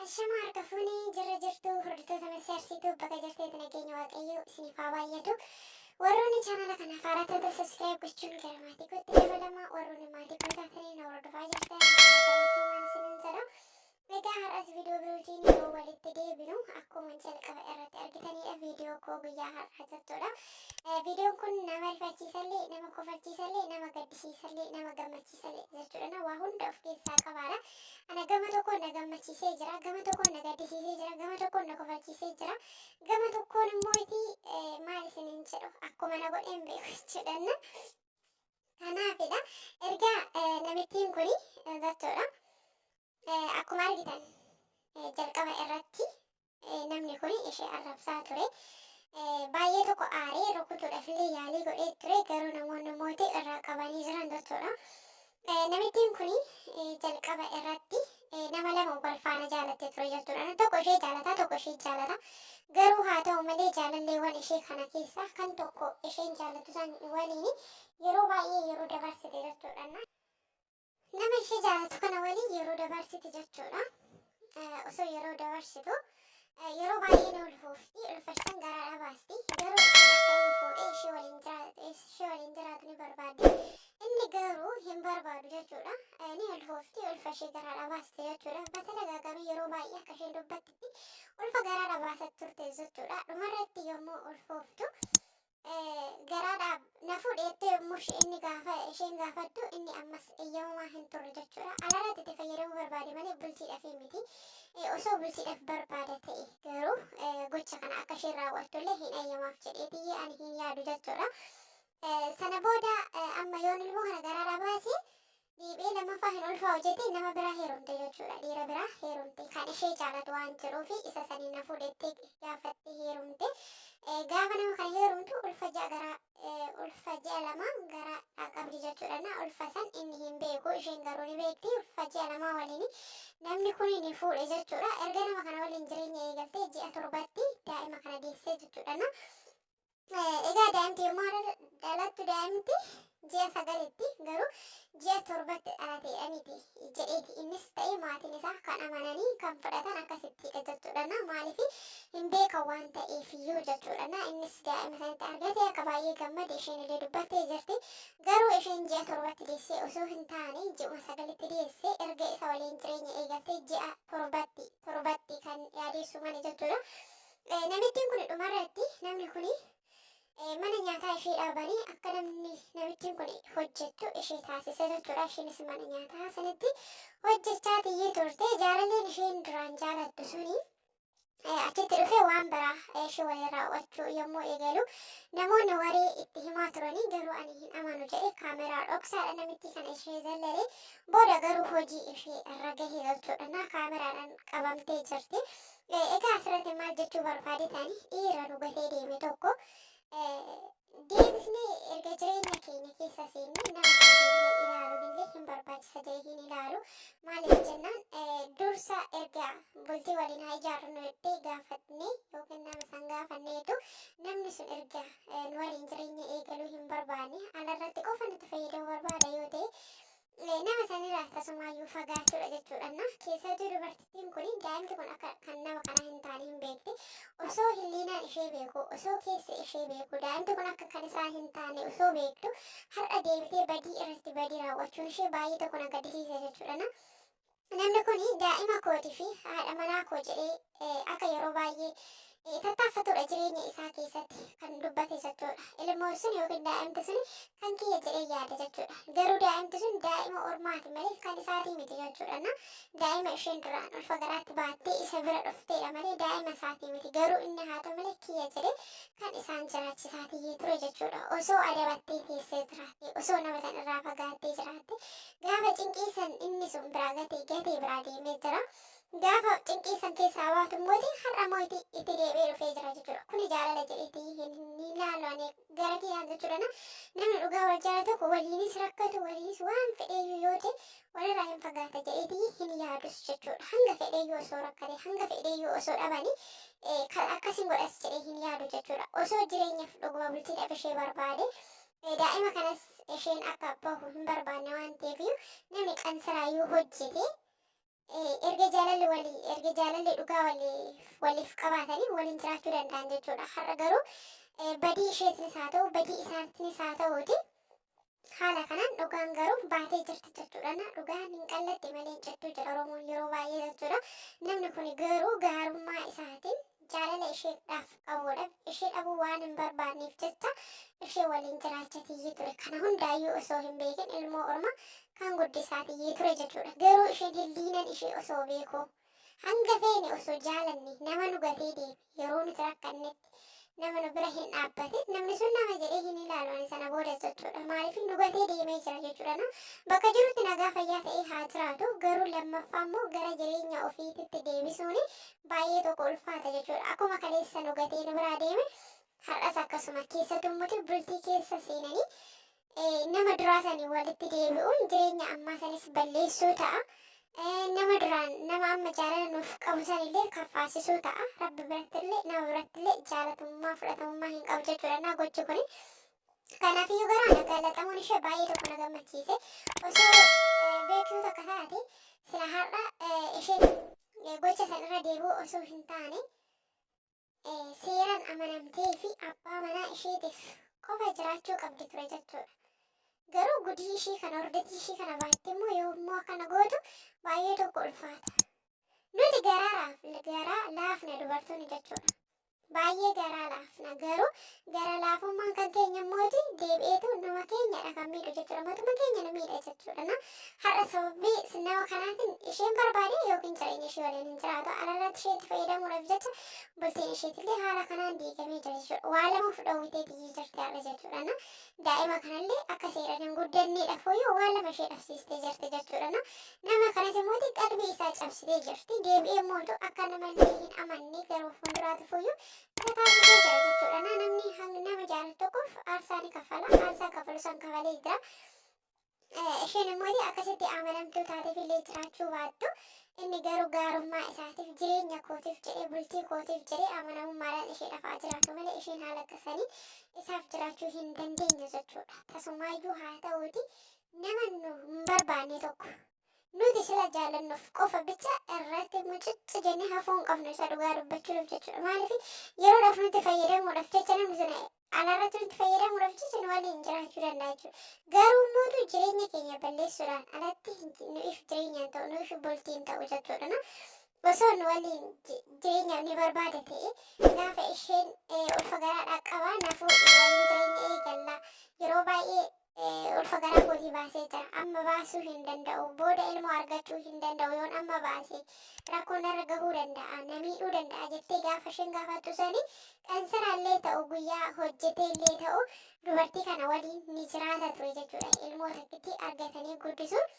Ashama harka fuunee jirra jirtu hordoftoota marsaarsiituu bakka jirteetti nageenya waaqayyoo isiniif haa baay'atu. Warroonni chaanala kanaaf haaraa taatan sabskiraayib gochuun gara maatii kootti dabalamaa. Warroonni maatii koo taatanii na hordofaa jirtan galatoomaan isiniin jedha. Egaa har'as viidiyoo birootiin yeroo walitti deebinu akkuma jalqaba irratti argitanidha viidiyoo koo guyyaa har'aa jechuudha. Viidiyoon kun nama rifachiisallee, nama kofalchiisallee, nama gaddisiisallee, nama gammachiisallee jechuudha. Waa hunda of keessaa qabaadha. Ana gama tokkoon na gammachiisee jira, gama tokkoon na gaddisiisee jira, gama tokkoon na kofalchiisee jira, gama tokkoon immoo maal isiniin jedhu akkuma na godheen beeku jechuudha. Kanaafidha. Ergaa namittiin kuni jechuudha. Akkuma argitan jalqaba irratti namni kun ishee arrabsaa ture. Baay'ee tokko aaree rukutuudhaaf illee yaalii godhee ture, garuu namoonni irraa qabanii jiran jechuudha. Namittiin kun jalqaba irratti nama lama wal faana jaalattee ture jechuudha. Tokko ishee jaalataa, tokko ishee jaalata. Garuu haa ta'u malee jaalalleewwan ishee kana keessaa kan tokko isheen jaalatu san waliin yeroo baay'ee yeroo dabarsite jechuudha. Nama ishee jaalatu kana waliin yeroo dabarsite jechuudha. Osoo yeroo dabarsitu yeroo baay'ee ni ulfoofti, ulfasan garaadha baasti. Garuu isheen akka inni fuudhee ishee waliin jiraatu ni barbaaddi. Inni garuu hin barbaadu jechuudha. Ni ulfoofti, ulfa ishee garaadha baasti jechuudha. Basa dagaagamee yeroo baay'ee akka isheen dubbattitti ulfa garaadha baasatti turte jechuudha. Dhumarratti yommuu ulfooftu garaadhaaf na fuudheetti yommuu isheen gaafattu inni ammas eeyyamamaa hin turre jechuudha. Alaalaatti itti fayyadamuu barbaade malee bultiidhaaf miti. Osoo bultiidhaaf barbaada ta'e garuu gocha kana akka isheen raawwattullee hin eeyyamaaf jedheetii ani hin yaadu jechuudha. Sana booda amma yoon ilmoo kana garaadhaa baase dhiibee lammaffaa hin ulfaa'u jettee nama biraa heerumte jechuudha. Dhiira biraa heerumte kan ishee jaalatu waan jiruufi isa sanii na fuudhettee gaafattee heerumte. Gaafa nama kana heerumtu ulfa ji'a lama garaa qabdi jechuudha. Ulfa san inni hin beeku, isheen garuu ni beekti. Ulfa ji'a lamaa waliin namni kun ni fuudhe jechuudha. Erga nama kana waliin jireenya eegaltee ji'a torbatti daa'ima kana deessee jechuudha. Egaa daa'imti yommuu dhalattu daa'imti ji'a sagalitti garuu ji'a torbatti dhalateedha miti jedheeti innis ta'e maatiin isaa kan amananii kan fudhatan akkasittidha jechuudha. Maaliif hin beekan waan ta'eefiyyuu jechuudha. Innis daa'ima sanitti argate akka baay'ee gammade isheen illee dubbattee jirti. Garuu isheen ji'a torbatti deessee osoo hin taane ji'uma sagalitti deessee erga isa waliin jireenya eegaltee ji'a torbatti kan yaadeessu malee jechuudha. Namittiin kun dhumarratti namni kuni mana nyaataa ishee dhaabanii akka namittiin kun hojjettu ishee taasise jechuudha. Isheenis mana nyaataa sanatti hojjechaa tiyyee turte. Jaalalleen isheen duraan jaalattu suni achitti dhufee waan biraa ishee waliin raawwachuu yommuu eegalu namoonni waree itti himaa turanii garuu ani hin amanu jedhe kaameraa dhoksaadha namitti kana ishee zallalee booda garuu hojii ishee irra gahee jechuudha. Kaameraadhaan qabamtee jirti. Egaa asirratti maal jechuu barbaade ta'anii dhiira nu gatee deeme tokko deebisnee erga jireenya keenya keessa seennee nama deebinee ilaaluun illee hin barbaachisa jedhee hin ilaalu. Maaliif jennaan dursa erga bultii waliin haa ijaarrannu jettee gaafatnee yookiin nama san gaafanneetu namni sun erga nu waliin jireenya eegaluu hin barbaanne alarratti qofa nuti fayyadamuu barbaada yoo ta'e nama sanirraa tasumaayyuu fagaachuudha jechuudha. Keessattuu dubartittiin kun daa'imti kun akka kan nama kana hin taane hin beekti. Osoo hilliinaan ishee beeku, osoo keessa ishee beeku, daa'imti kun akka kan isaa hin taane osoo beektu har'a deebitee badii irratti badii raawwachuun ishee baay'ee tokko na gaddisiisa jechuudha. Namni kun daa'ima kootii fi haadha manaa koo jedhee akka yeroo baay'ee tattaaffatudha jireenya isaa keessatti kan dubbate jechuudha. Ilmoon sun yookiin daa'imti sun kan kiyya jedhee yaada jechuudha. Garuu daa'imti sun daa'ima ormaati malee kan isaatii miti jechuudha. Daa'ima isheen duraan ulfa garaatti baattee isa bira dhufteedha malee daa'ima isaatii miti. Garuu inni haa ta'u malee kiyya jedhee kan isaan jiraachisaa tiyyee ture jechuudha. Osoo adabattee teessee jiraatte, osoo nama san irraa fagaattee jiraatte, gaafa cinqiisan inni sun biraa gatee biraa deemee jira. Gaafa cinqiisan keessaa baatu mootiin har'a mootii itti deebi'ee dhufee jira jechuudha. Kuni jaalala jedheetii hin ilaalu gara kiyyaan jechuudha. Namni dhugaa wal jaalatu tokko waliinis rakkatu waliinis waan fedheeyyuu yoo ta'e walirraa hin fagaata jedheetii hin yaadus jechuudha. Hanga fedheeyyuu osoo rakkate hanga fedheeyyuu osoo dhabanii akkasiin godhas jedhee hin yaadu jechuudha. Osoo jireenyaaf dhuguma bultiidhaaf ishee barbaade daa'ima kanas isheen akka bahu hin barbaanne waan ta'eef namni qansaraayyuu hojjete erga jaalalli dhugaa waliif qabaatanii waliin jiraachuu danda'an jechuudha. Har'a garuu badii isheetinis haa ta'u badii isaatiinis haa ta'uuti haala kanaan dhugaan garuu baatee jirti jechuudha. Dhugaan hin qallatte malee hin jettu jedha Oromoon yeroo baay'ee jechuudha. Namni kun garuu gaarummaa isaatiin jaalala isheedhaaf qabuudhaaf ishee dhabuu waan hin barbaanneef jecha ishee waliin jiraachatii ture. Kana hundaayyuu osoo hin beekin ilmoo orma kan guddisaatii ture jechuudha. Garuu isheen hilliinan ishee osoo beekuu hanga feene osoo jaalanne nama nu gatee deeme yeroo nuti rakkannetti nama nu bira hin dhaabbate namni sun nama jedhee hin ilaalu sana booda jechuudha. Maaliif nu gatee deemee jira jechuudha. Bakka jirutti nagaa fayyaa ta'ee haa jiraatu. Garuu lammaffaa immoo gara jireenya ofiititti deebisuun baay'ee tokko ulfaata jechuudha. Akkuma kaleessa nu gatee nu biraa deeme har'as akkasuma keessattuu immoo bultii keessa seenanii nama duraa sanii walitti deebi'uun jireenya ammaa sanis balleessuu ta'a. Nama duraan nama amma jaalala nuuf qabu sanillee kaffaasisuu ta'a. Rabbi birattillee nama birattillee jaalatamummaa fudhatamummaa hin qabu jechuudha gochi kuni. Kanaafiyyuu garaa nagaalaxamuun ishee baay'ee tokko na gammachiise. Osoo beektuu tokko taate sila har'a isheen gocha san irra deebi'uu osoo hin taane seeraan amanamtee fi abbaa manaa isheetiif qofa jiraachuu qabdi ture jechuudha. Garuu gudii ishii kana hordatii ishii kana baatte immoo yommuu akkana gootu baay'ee tokko ulfaata. Nuti garaa laafna dubartoonni jechuudha. Baay'ee garaa laafna. Garuu gara laafummaan kan keenya immooti deebi'eetu nama keenyadha kan miidhu jechuudha. Matuma keenya nu miidha jechuudha. Har'a sababii nama kanaatiin isheen barbaade yookiin jireenya ishee waliin hin jiraatu. Alarratti isheetti fayyadamuudhaaf jecha bultiin isheetillee haala kanaan diigamee jira jechuudha. Waa lama fudhawwiteetii jirti har'a jechuudha. Daa'ima kanallee akka seeraan hin guddanneedhaaf hoyyuu waa lama ishee dhabsiistee jirti jechuudha. Nama kanas immoo qalbii isaa cabsitee jirti. Deebi'ee immoo akka namallee hin amanne garuu fuulduraatiif hoyyuu kataasisee jira jechuudha. Namni nama jaalatu tokkoof aarsaa ni kaffala. Aarsaa kaffalu san kafalee jira. Isheen immoo akkasitti amanamtuu taateef illee jiraachuu baattu. Inni garuu gaarummaa isaatiif jireenya kootiif jedhee bultii kootiif jedhee amanamummaadhaan ishee dhafaa jiraatu malee isheen haala akkasanii isaaf jiraachuu hin dandeenye jechuudha. Tasumaayyuu haa ta'uuti nama nu hin barbaanne tokko nuti sila jaalannuuf qofa bicha irratti mucucci jennee hafuu hin qabnu isa dhugaa dubbachuudhaaf jechuudha. Maaliif yeroodhaaf nuti fayyadamuudhaaf jecha namni sun alaarratti nuti fayyadamuudhaaf jecha nu waliin jiraachuu danda'a jechuudha. Garuu immoo jireenya keenya balleessuudhaan alatti nuuf jireenyaan ta'u nuuf bultiin ta'u jechuudha. Osoo nu waliin jireenya ni barbaada ta'e gaafa isheen ulfa garaadhaa qabaa nafuu waliin jireenya eegallaa yeroo baay'ee ulfa garaa kootii baasee jira. Amma baasuu hin danda'u. Booda ilmoo argachuu hin danda'u. Yoon amma baasee rakkoon irra gahuu danda'a. Na miidhuu danda'a jettee gaafa isheen gaafattu sanii qansaraallee ta'u guyyaa hojjeteellee ta'u dubartii kana waliin ni jiraata ture jechuudha. Ilmoo takkitti argatanii guddisuun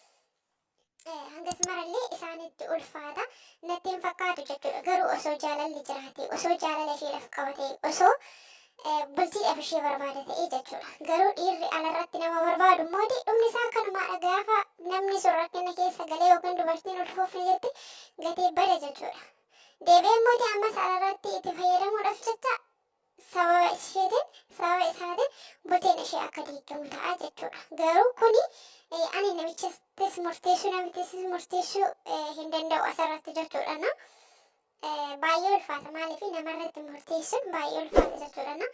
hangas marallee isaanitti ulfaata natti hin fakkaatu jechuudha. Garuu osoo jaalalli jiraate osoo jaalala isheedhaaf qabate osoo bultiidhaaf ishee barbaada ta'ee jechuudha. Garuu dhiirri alarratti nama barbaadu immoo dhumni isaa akkanumaadha. Gaafa namni sun rakkina keessa galee yookiin dubartiin ulfoofne jetti gatee bada jechuudha. Deebi'ee immoo ammas alarratti itti fayyadamuudhaaf jecha sababa isaatiin bultiin ishee akka diigamu ta'a jechuudha. Garuu kuni ani namichas murteessuu namittis murteessuu hin danda'u asirratti jechuudha. Baay'ee ulfaata maaliif namarratti murteessuun baay'ee ulfaata jechuudha.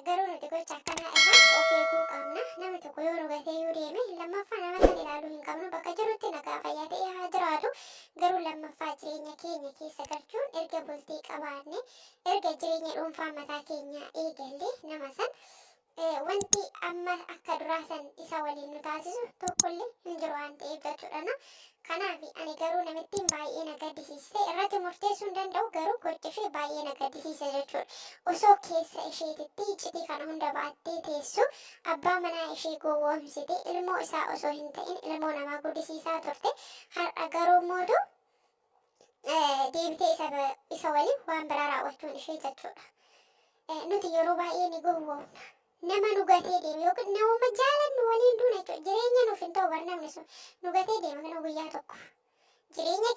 Garuu nuti gocha akkanaa irraa of eeguu qabna. Namni tokko yoo nu gatee yoo deeme lammaffaa nama san ilaaluu hin qabnu. Bakka jirutti nagaa fayyaa ta'ee haa jiraatu. Garuu lammaffaa jireenya keenya keessa galchuun erga bultii qabaanne erga jireenya dhuunfaa mataa keenyaa eegalle nama san wanti amma akka duraa san isa waliin nu taasisu tokkollee hin jiru waan ta'eef jechuudha. Kanaaf ani garuu namittiin baay'ee na gaddisiiste irratti murteessuu hin danda'u. Garuu gochi ishee baay'ee na gaddisiise jechuudha. Osoo keessa isheetitti iccitii kana hunda baattee teessu abbaa manaa ishee gowwoomsite ilmoo isaa osoo hin ta'in ilmoo namaa guddisiisaa turte. Har'a garuu mootu deebitee isa waliin waan biraa raawwachuun ishee jechuudha. Nuti yeroo baay'ee ni gowwoomna. Nama nu gatee deeme yookiin namuma jaalannu waliin duuna jechuudha. Jireenya nuuf hin ta'u barnamni sun nu gatee deeme kana guyyaa tokko. Jireenya